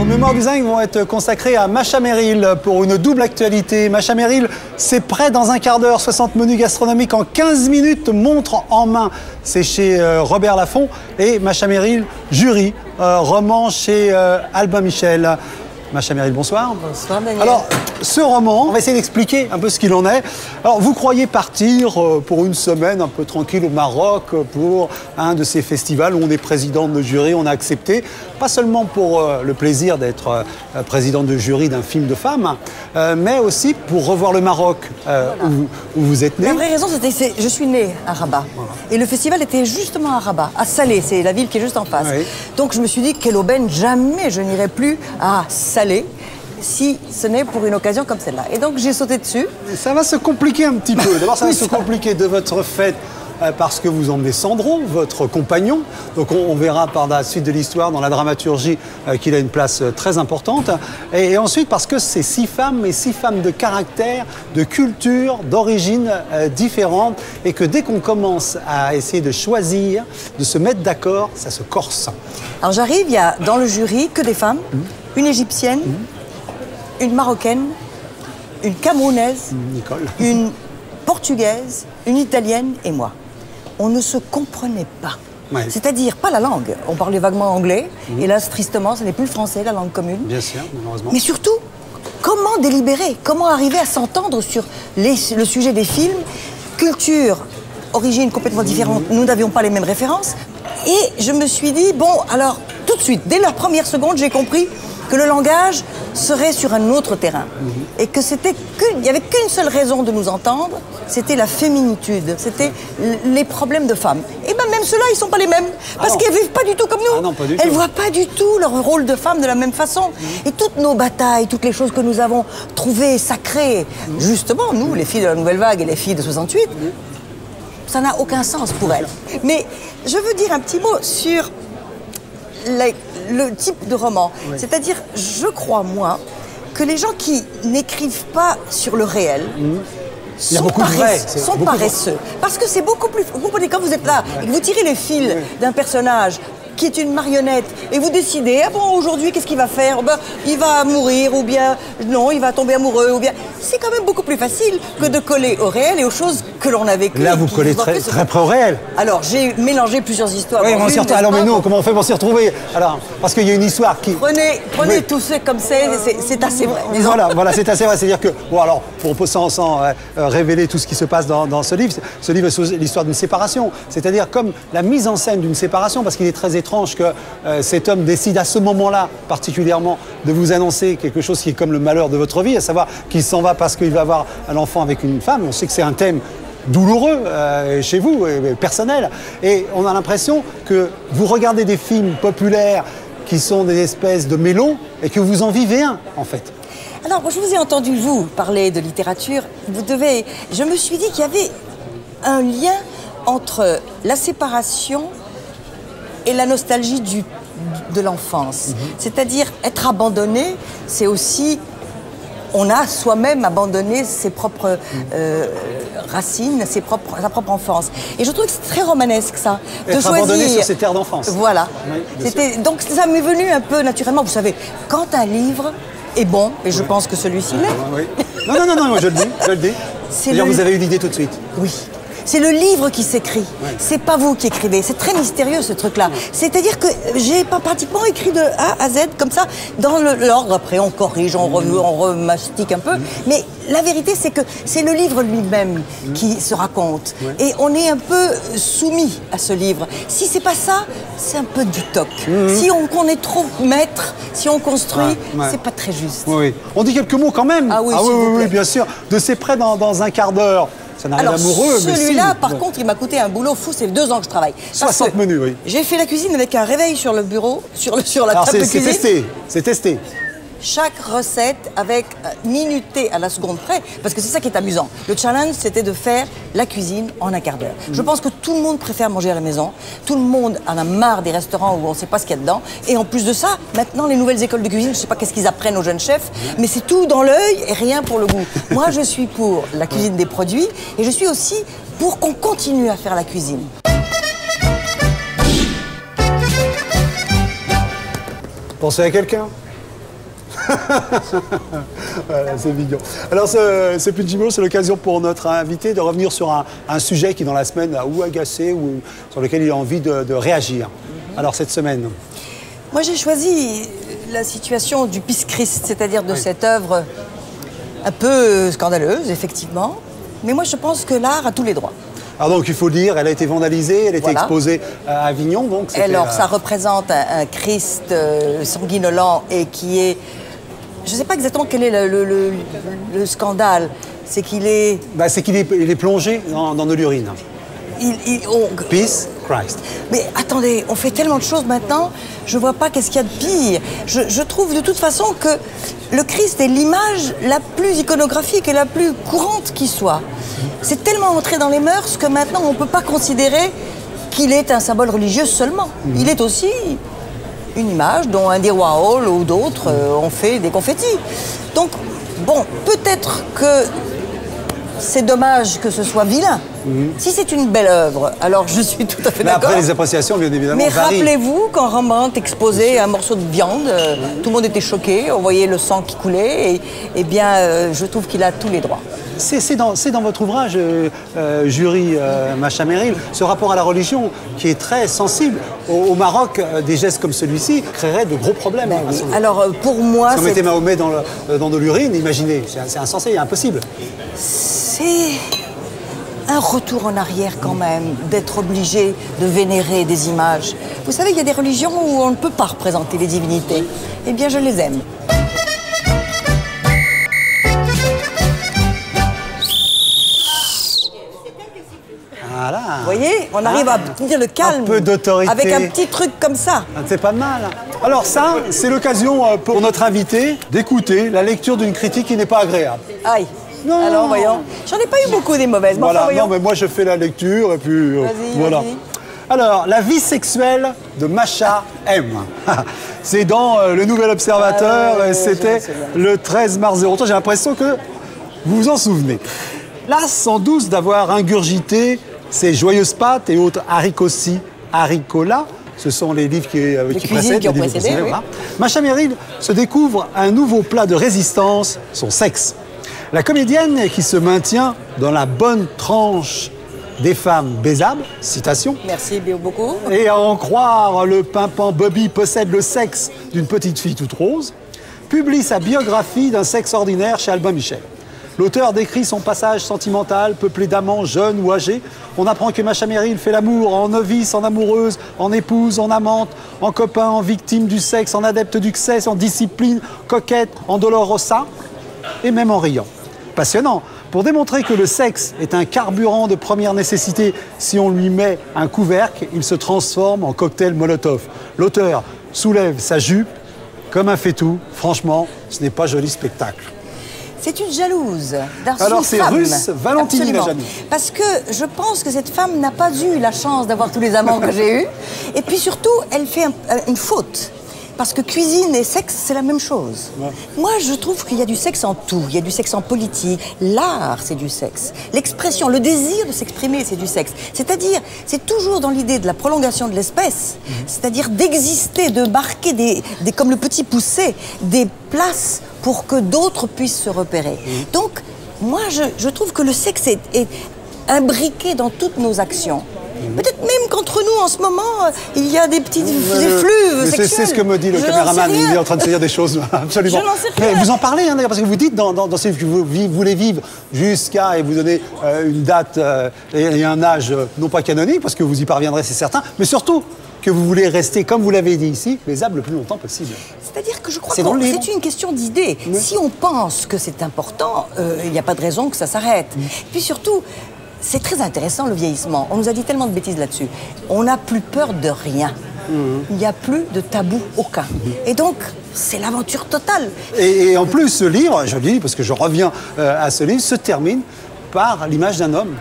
Nos mémoires du zinc vont être consacrées à Masha Merrill pour une double actualité. Masha Merrill, c'est prêt dans un quart d'heure, 60 menus gastronomiques en 15 minutes, montre en main. C'est chez Robert Laffont. Et Masha Merrill, jury, roman chez Albin Michel. Masha Merrill, bonsoir. Bonsoir Daniel. Alors, ce roman, on va essayer d'expliquer un peu ce qu'il en est. Alors, vous croyez partir pour une semaine un peu tranquille au Maroc pour un de ces festivals où on est président de jury, on a accepté, pas seulement pour le plaisir d'être président de jury d'un film de femmes, mais aussi pour revoir le Maroc où vous êtes né. La vraie raison, c'était que je suis née à Rabat. Voilà. Et le festival était justement à Rabat, à Salé, c'est la ville qui est juste en face. Oui. Donc je me suis dit, quelle aubaine, jamais je n'irai plus à Salé si ce n'est pour une occasion comme celle-là. Et donc j'ai sauté dessus. Ça va se compliquer un petit peu. D'abord, ça va se compliquer de votre fête parce que vous emmenez Sandro, votre compagnon. Donc on verra par la suite de l'histoire, dans la dramaturgie, qu'il a une place très importante. Et ensuite parce que c'est 6 femmes, mais 6 femmes de caractère, de culture, d'origine différentes. Et que dès qu'on commence à essayer de choisir, de se mettre d'accord, ça se corse. Alors j'arrive, il y a dans le jury que des femmes, une égyptienne, une marocaine, une camerounaise, Nicole, une portugaise, une italienne et moi. On ne se comprenait pas. Ouais. C'est-à-dire, pas la langue. On parlait vaguement anglais. Hélas, tristement, ce n'est plus le français, la langue commune. Bien sûr, malheureusement. Mais surtout, comment délibérer? Comment arriver à s'entendre sur le sujet des films? Culture, origine complètement différente. Nous n'avions pas les mêmes références. Et je me suis dit, bon, alors, tout de suite, dès la première seconde, j'ai compris que le langage serait sur un autre terrain. Et que il n'y avait qu'une seule raison de nous entendre, c'était la féminitude, c'était les problèmes de femmes. Et bien même ceux-là, ils ne sont pas les mêmes, parce qu'elles ne vivent pas du tout comme nous. Ah non, pas du elles tout. Ne voient pas du tout leur rôle de femme de la même façon. Et toutes nos batailles, toutes les choses que nous avons trouvées sacrées, justement, nous, les filles de la Nouvelle Vague et les filles de 68, ça n'a aucun sens pour elles. Mais je veux dire un petit mot sur le type de roman. Oui. C'est-à-dire, je crois, moi, que les gens qui n'écrivent pas sur le réel sont paresseux. Parce que c'est beaucoup plus... Vous comprenez, quand vous êtes là et que vous tirez les fils d'un personnage qui est une marionnette, et vous décidez, ah bon, aujourd'hui, qu'est-ce qu'il va faire? Ben, il va mourir, ou bien, non, il va tomber amoureux, ou bien... C'est quand même beaucoup plus facile que de coller au réel et aux choses que l'on a vécues. Là, vous collez très près au réel. Alors, j'ai mélangé plusieurs histoires. Oui, alors, mais non, comment on fait pour s'y retrouver? Alors, parce qu'il y a une histoire qui... Prenez tout ce comme c'est assez vrai. Voilà, c'est assez vrai. C'est-à-dire que, bon, alors, sans révéler tout ce qui se passe dans ce livre est l'histoire d'une séparation. C'est-à-dire comme la mise en scène d'une séparation, parce qu'il est très étrange que cet homme décide à ce moment-là, particulièrement, de vous annoncer quelque chose qui est comme le malheur de votre vie, à savoir qu'il s'en va parce qu'il va avoir un enfant avec une femme. On sait que c'est un thème douloureux chez vous, personnel. Et on a l'impression que vous regardez des films populaires qui sont des espèces de mélos et que vous en vivez un, en fait. Alors, je vous ai entendu, vous, parler de littérature. Je me suis dit qu'il y avait un lien entre la séparation et la nostalgie de l'enfance. C'est-à-dire, être abandonné, c'est aussi... On a soi-même abandonné ses propres racines, sa propre enfance. Et je trouve que c'est très romanesque, ça. Être abandonné sur ses terres d'enfance. Voilà. Oui, donc ça m'est venu un peu naturellement. Vous savez, quand un livre est bon, et je pense que celui-ci l'est... Oui. Non, je le dis. C'est-à-dire vous avez eu l'idée tout de suite. Oui. C'est le livre qui s'écrit, c'est pas vous qui écrivez. C'est très mystérieux ce truc-là. C'est-à-dire que j'ai pratiquement écrit de A à Z comme ça, dans l'ordre. Après on corrige, on remastique un peu. Mais la vérité c'est que c'est le livre lui-même qui se raconte. Et on est un peu soumis à ce livre. Si c'est pas ça, c'est un peu du toc. Si on est trop maître, si on construit, c'est pas très juste. Oui. On dit quelques mots quand même. Ah oui, oui, bien sûr. De C'est près dans un quart d'heure. Alors, celui-là, par contre, il m'a coûté un boulot fou, c'est 2 ans que je travaille. 60 menus, oui. J'ai fait la cuisine avec un réveil sur le bureau, sur la table de cuisine. C'est testé. Chaque recette avec minuté à la seconde près, parce que c'est ça qui est amusant. Le challenge, c'était de faire la cuisine en un quart d'heure. Je pense que tout le monde préfère manger à la maison. Tout le monde en a marre des restaurants où on ne sait pas ce qu'il y a dedans. Et en plus de ça, maintenant, les nouvelles écoles de cuisine, je ne sais pas qu'est-ce qu'ils apprennent aux jeunes chefs, mais c'est tout dans l'œil et rien pour le goût. Moi, je suis pour la cuisine des produits et je suis aussi pour qu'on continue à faire la cuisine. Pensez à quelqu'un? Voilà, c'est mignon. Alors, ce Punchimo, c'est l'occasion pour notre invité de revenir sur un sujet qui, dans la semaine, a ou agacé ou sur lequel il a envie de réagir. Alors, cette semaine. Moi, j'ai choisi la situation du Peace Christ, c'est-à-dire de cette œuvre un peu scandaleuse, effectivement. Mais moi, je pense que l'art a tous les droits. Alors donc, il faut le dire, elle a été vandalisée, elle a été exposée à Avignon. Donc alors, ça représente un Christ sanguinolent et qui est... Je ne sais pas exactement quel est le scandale. C'est qu'il est... Bah, c'est qu'il est plongé dans de l'urine. Peace Christ. Mais attendez, on fait tellement de choses maintenant, je vois pas qu'est-ce qu'il y a de pire. Je trouve de toute façon que le Christ est l'image la plus iconographique et la plus courante qui soit. C'est tellement entré dans les mœurs que maintenant on ne peut pas considérer qu'il est un symbole religieux seulement. Il est aussi une image dont Andy Warhol ou d'autres ont fait des confettis. Donc, bon, peut-être que c'est dommage que ce soit vilain. Si c'est une belle œuvre, alors je suis tout à fait d'accord. Après, les appréciations, bien évidemment, mais varient. rappelez-vous, quand Rembrandt exposait un morceau de viande, tout le monde était choqué, on voyait le sang qui coulait, et bien, je trouve qu'il a tous les droits. C'est dans votre ouvrage, jury Macha Merrill, ce rapport à la religion qui est très sensible. Au Maroc, des gestes comme celui-ci créeraient de gros problèmes. Ben oui. Alors, pour moi... Si on mettait Mahomet dans de l'urine, imaginez, c'est insensé, impossible. C'est un retour en arrière quand même, d'être obligé de vénérer des images. Vous savez, il y a des religions où on ne peut pas représenter les divinités. Eh bien, je les aime. Voilà. Vous voyez, on arrive à tenir le calme. Un peu d'autorité. Avec un petit truc comme ça. C'est pas mal. Alors ça, c'est l'occasion pour notre invité d'écouter la lecture d'une critique qui n'est pas agréable. Aïe. Non. Alors, voyons. J'en ai pas eu beaucoup des mauvaises. Voilà, enfin, non, mais moi je fais la lecture et puis voilà. Vas-y. Alors, la vie sexuelle de Macha M. C'est dans le Nouvel Observateur, c'était le 13 mars 03. J'ai l'impression que vous vous en souvenez. Là, sans doute d'avoir ingurgité ces joyeuses pâtes et autres haricots-là. Ce sont les livres qui précèdent. Qui ont précédé, oui. Voilà. Macha Merrill se découvre un nouveau plat de résistance, son sexe. La comédienne qui se maintient dans la bonne tranche des femmes baisables, citation. Merci beaucoup. Et à en croire, le pimpant Bobby possède le sexe d'une petite fille toute rose, publie sa biographie d'un sexe ordinaire chez Albin Michel. L'auteur décrit son passage sentimental, peuplé d'amants jeunes ou âgés. On apprend que Macha Merrill fait l'amour en novice, en amoureuse, en épouse, en amante, en copain, en victime du sexe, en adepte du sexe, en discipline, coquette, en dolorosa, et même en riant. Passionnant. Pour démontrer que le sexe est un carburant de première nécessité, si on lui met un couvercle, il se transforme en cocktail Molotov. L'auteur soulève sa jupe comme un fait-tout. Franchement, ce n'est pas joli spectacle. C'est une jalouse. Alors c'est russe, Valentine la jalouse. Parce que je pense que cette femme n'a pas eu la chance d'avoir tous les amants que j'ai eus. Et puis surtout, elle fait une faute. Parce que cuisine et sexe, c'est la même chose. Ouais. Moi, je trouve qu'il y a du sexe en tout. Il y a du sexe en politique. L'art, c'est du sexe. L'expression, le désir de s'exprimer, c'est du sexe. C'est-à-dire, c'est toujours dans l'idée de la prolongation de l'espèce. C'est-à-dire d'exister, de marquer comme le petit poussé, des places pour que d'autres puissent se repérer. Donc, moi, je trouve que le sexe est imbriqué dans toutes nos actions. Peut-être même qu'entre nous, en ce moment, il y a des petits effluves sexuels. C'est ce que me dit le caméraman. Il est en train de se dire des choses absolument. Je n'en sais rien. Mais vous en parlez, hein, d'ailleurs, parce que vous dites dans ces livres que vous voulez vivre jusqu'à, et vous donnez une date et un âge non pas canonique, parce que vous y parviendrez, c'est certain, mais surtout que vous voulez rester, comme vous l'avez dit ici, baisable le plus longtemps possible. C'est-à-dire que je crois que c'est une question d'idée. Oui. Si on pense que c'est important, il n'y a pas de raison que ça s'arrête. Puis surtout, c'est très intéressant, le vieillissement. On nous a dit tellement de bêtises là-dessus. On n'a plus peur de rien. Il n'y a plus de tabou aucun. Et donc, c'est l'aventure totale. Et en plus, ce livre, je le dis parce que je reviens à ce livre, se termine par l'image d'un homme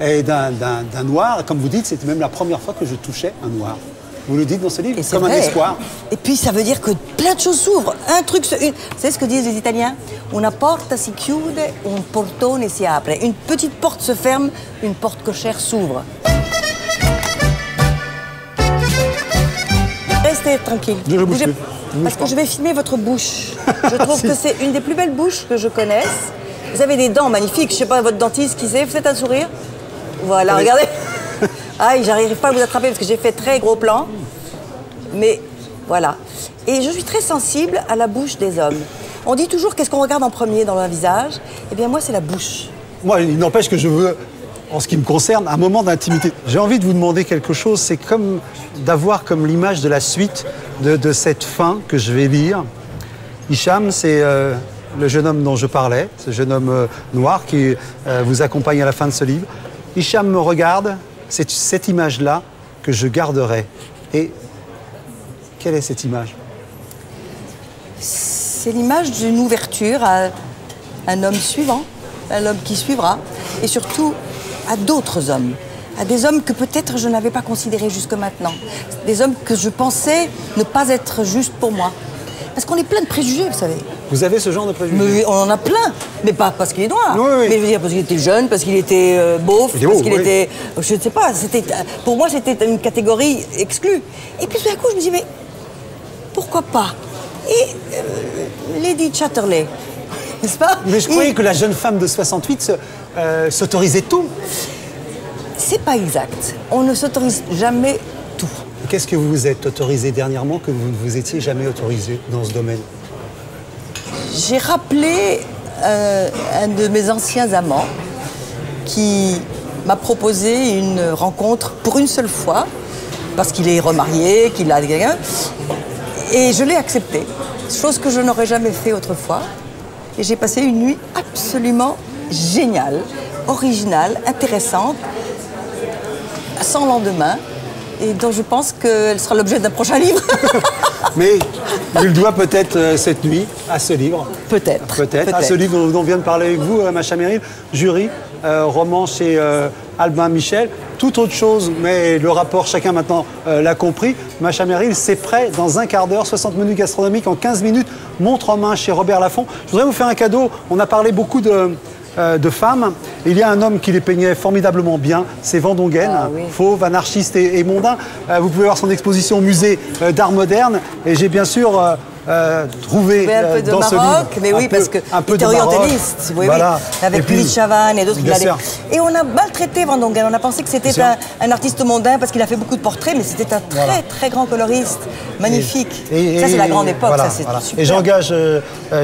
et d'un noir. Comme vous dites, c'était même la première fois que je touchais un noir. Vous le dites dans ce livre, comme un espoir. Et puis ça veut dire que plein de choses s'ouvrent. Un truc, vous savez ce que disent les Italiens? Una porta si chiude, un portone si apre. Une petite porte se ferme, une porte cochère s'ouvre. restez tranquille. Je bouge Bougez- plus. Je bouge Parce pas. que je vais filmer votre bouche. Je trouve Si. que c'est une des plus belles bouches que je connaisse. Vous avez des dents magnifiques. Je sais pas, votre dentiste qui sait, faites un sourire. Voilà, Oui. regardez. Aïe, j'arrive pas à vous attraper parce que j'ai fait très gros plan. Mais voilà. Et je suis très sensible à la bouche des hommes. On dit toujours qu'est-ce qu'on regarde en premier dans un visage. Eh bien moi, c'est la bouche. Moi, il n'empêche que je veux, en ce qui me concerne, un moment d'intimité. J'ai envie de vous demander quelque chose, c'est comme d'avoir comme l'image de la suite de cette fin que je vais lire. Hicham, c'est le jeune homme dont je parlais, ce jeune homme noir qui vous accompagne à la fin de ce livre. Hicham me regarde, c'est cette image-là que je garderai. Et quelle est cette image? C'est l'image d'une ouverture à un homme suivant, un homme qui suivra, et surtout à d'autres hommes, à des hommes que peut-être je n'avais pas considérés jusque maintenant, des hommes que je pensais ne pas être justes pour moi. Parce qu'on est plein de préjugés, vous savez. Vous avez ce genre de préjugés? Mais on en a plein, mais pas parce qu'il est noir. Oui, oui. Mais je veux dire parce qu'il était jeune, parce qu'il était beauf, Il est parce beau, qu'il oui. était, je ne sais pas. Pour moi, c'était une catégorie exclue. Et puis tout d'un coup, je me dis mais pourquoi pas? Et Lady Chatterley, n'est-ce pas? Mais je croyais que la jeune femme de 68 s'autorisait tout. C'est pas exact. On ne s'autorise jamais tout. Qu'est-ce que vous vous êtes autorisé dernièrement que vous ne vous étiez jamais autorisé dans ce domaine? J'ai rappelé un de mes anciens amants qui m'a proposé une rencontre pour une seule fois, parce qu'il est remarié, qu'il a quelqu'un, et je l'ai accepté, chose que je n'aurais jamais fait autrefois. Et j'ai passé une nuit absolument géniale, originale, intéressante, sans lendemain, et dont je pense qu'elle sera l'objet d'un prochain livre. Mais il doit peut-être cette nuit à ce livre. Peut-être. Peut-être. À ce livre dont vient de parler avec vous, Macha Merrill, jury, roman chez Albin Michel. Tout autre chose, mais le rapport, chacun maintenant l'a compris. Macha Merrill, c'est prêt dans un quart d'heure, 60 menus gastronomiques en 15 minutes, montre en main chez Robert Laffont. Je voudrais vous faire un cadeau. On a parlé beaucoup de femmes. Il y a un homme qui les peignait formidablement bien, c'est Vendongen, Ah oui. fauve, anarchiste et mondain. Vous pouvez voir son exposition au musée d'art moderne. Et j'ai bien sûr trouvé Un peu de dans ce Maroc, livre mais oui, parce que un peu il était de Maroc. orientaliste, oui, Voilà. oui, avec Et puis, Louis Chavannes et d'autres. bien sûr. Et on a maltraité Van Dongen, on a pensé que c'était Bien un artiste mondain parce qu'il a fait beaucoup de portraits, mais c'était un très Voilà. très grand coloriste, magnifique. Et- Ça c'est la grande époque, voilà, ça c'est voilà. super. Et j'engage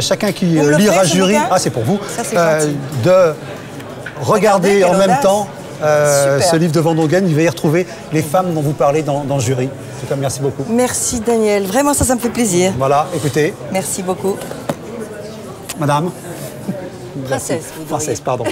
chacun qui Vous me le lira faites, ce jury, bouquin ah c'est pour vous, Ça, c'est gentil. de regarder Regardez, en quelle même audace. temps Super. ce livre de Vendongen. Il va y retrouver les femmes dont vous parlez dans le jury. En tout cas, merci beaucoup. Merci Daniel, vraiment ça me fait plaisir. Voilà, écoutez, Merci beaucoup. madame. Princesse, vous diriez. Princesse, pardon.